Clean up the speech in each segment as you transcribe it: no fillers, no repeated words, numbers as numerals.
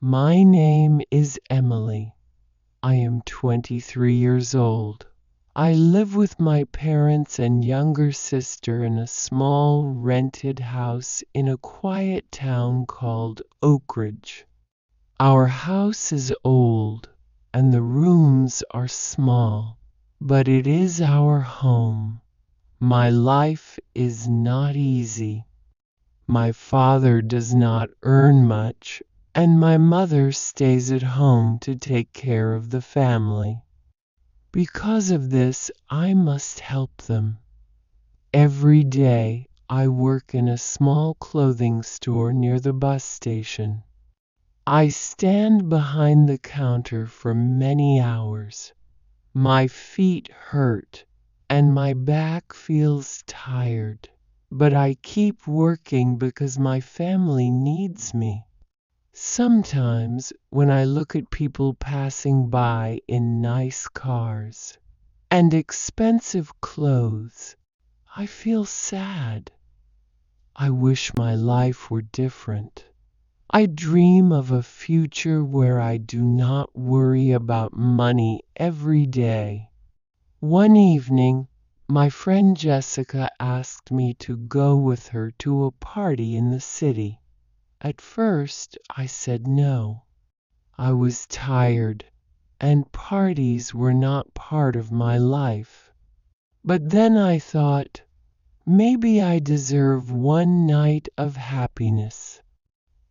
My name is Emily. I am 23 years old. I live with my parents and younger sister in a small rented house in a quiet town called Oak Ridge. Our house is old and the rooms are small, but it is our home. My life is not easy. My father does not earn much, and my mother stays at home to take care of the family. Because of this, I must help them. Every day, I work in a small clothing store near the bus station. I stand behind the counter for many hours. My feet hurt and my back feels tired, but I keep working because my family needs me. Sometimes, when I look at people passing by in nice cars and expensive clothes, I feel sad. I wish my life were different. I dream of a future where I do not worry about money every day. One evening, my friend Jessica asked me to go with her to a party in the city. At first, I said no. I was tired, and parties were not part of my life. But then I thought, maybe I deserve one night of happiness.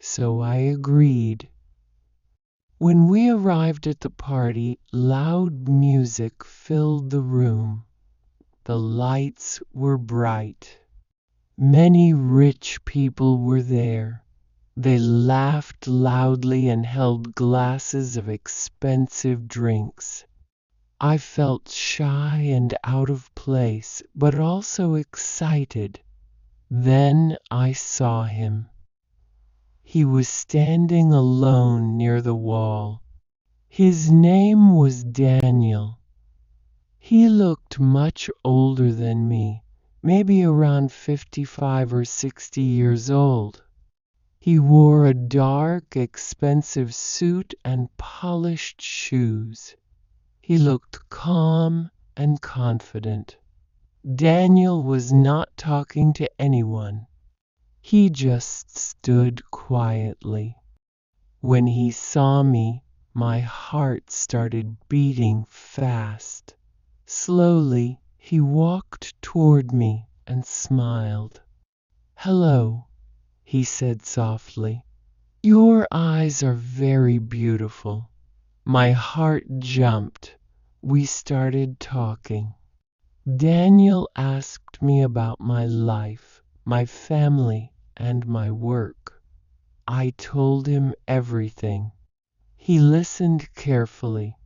So I agreed. When we arrived at the party, loud music filled the room. The lights were bright. Many rich people were there. They laughed loudly and held glasses of expensive drinks. I felt shy and out of place, but also excited. Then I saw him. He was standing alone near the wall. His name was Daniel. He looked much older than me, maybe around 55 or 60 years old. He wore a dark, expensive suit and polished shoes. He looked calm and confident. Daniel was not talking to anyone. He just stood quietly. When he saw me, my heart started beating fast. Slowly, he walked toward me and smiled. "Hello," he said softly. "Your eyes are very beautiful." My heart jumped. We started talking. Daniel asked me about my life, my family, and my work. I told him everything. He listened carefully.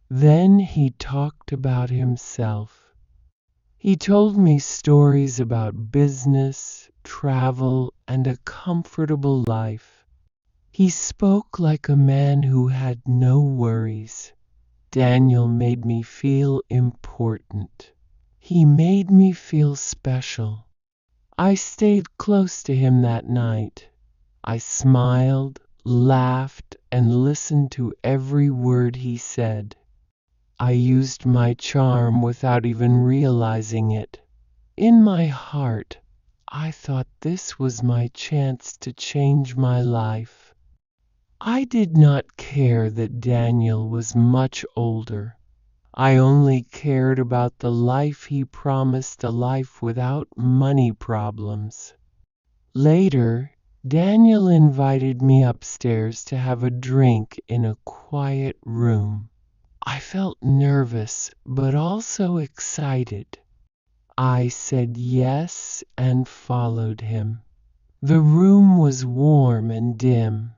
Then he talked about himself. He told me stories about business, travel, and a comfortable life. He spoke like a man who had no worries. Daniel made me feel important. He made me feel special. I stayed close to him that night. I smiled, laughed, and listened to every word he said. I used my charm without even realizing it. In my heart, I thought this was my chance to change my life. I did not care that Daniel was much older. I only cared about the life he promised, a life without money problems. Later, Daniel invited me upstairs to have a drink in a quiet room. I felt nervous, but also excited. I said yes and followed him. The room was warm and dim.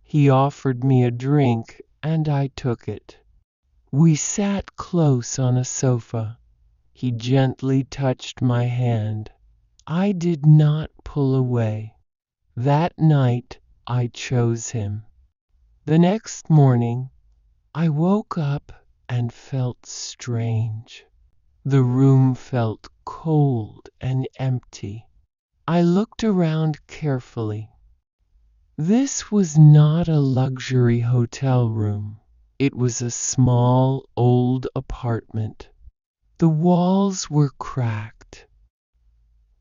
He offered me a drink, and I took it. We sat close on a sofa. He gently touched my hand. I did not pull away. That night, I chose him. The next morning, I woke up and felt strange. The room felt cold and empty. I looked around carefully. This was not a luxury hotel room. It was a small, old apartment. The walls were cracked.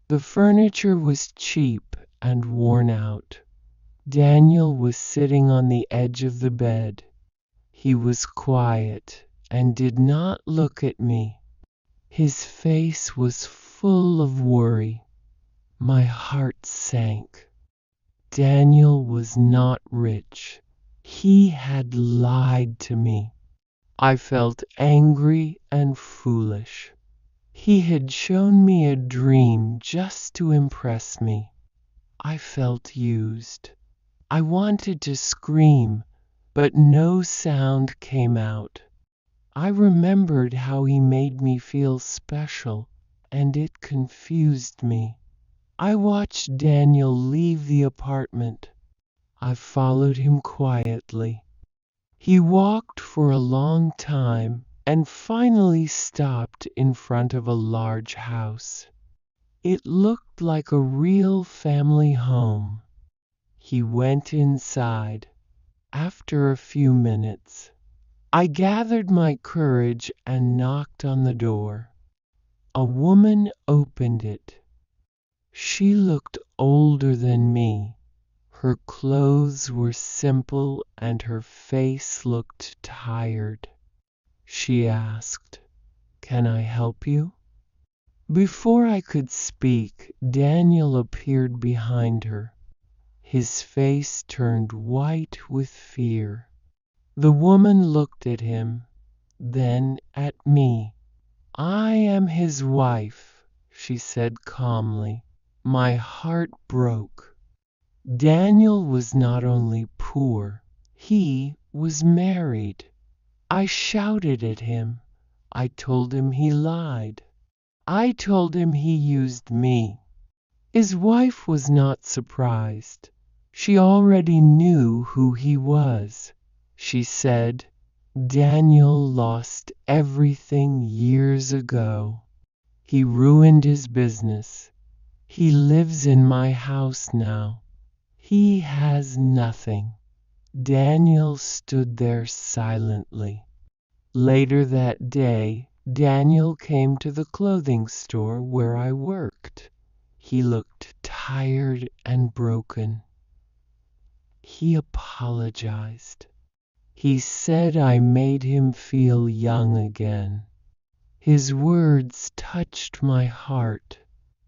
The furniture was cheap and worn out. Daniel was sitting on the edge of the bed. He was quiet and did not look at me. His face was full of worry. My heart sank. Daniel was not rich. He had lied to me. I felt angry and foolish. He had shown me a dream just to impress me. I felt used. I wanted to scream, but no sound came out. I remembered how he made me feel special, and it confused me. I watched Daniel leave the apartment. I followed him quietly. He walked for a long time and finally stopped in front of a large house. It looked like a real family home. He went inside. After a few minutes, I gathered my courage and knocked on the door. A woman opened it. She looked older than me. Her clothes were simple and her face looked tired. She asked, "Can I help you?" Before I could speak, Daniel appeared behind her. His face turned white with fear. The woman looked at him, then at me. "I am his wife," she said calmly. My heart broke. Daniel was not only poor, he was married. I shouted at him. I told him he lied. I told him he used me. His wife was not surprised. She already knew who he was. She said, "Daniel lost everything years ago. He ruined his business. He lives in my house now. He has nothing." Daniel stood there silently. Later that day, Daniel came to the clothing store where I worked. He looked tired and broken. He apologized. He said I made him feel young again. His words touched my heart,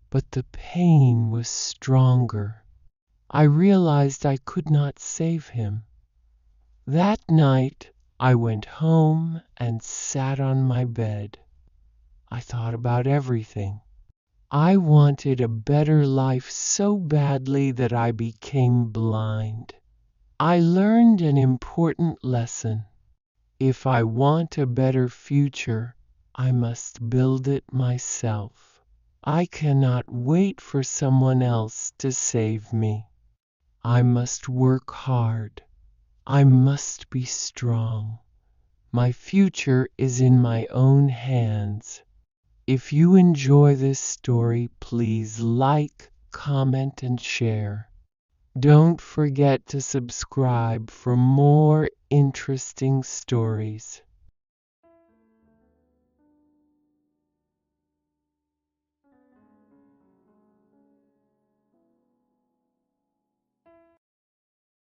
but the pain was stronger. I realized I could not save him. That night, I went home and sat on my bed. I thought about everything. I wanted a better life so badly that I became blind. I learned an important lesson. If I want a better future, I must build it myself. I cannot wait for someone else to save me. I must work hard. I must be strong. My future is in my own hands. If you enjoy this story, please like, comment, and share. Don't forget to subscribe for more interesting stories.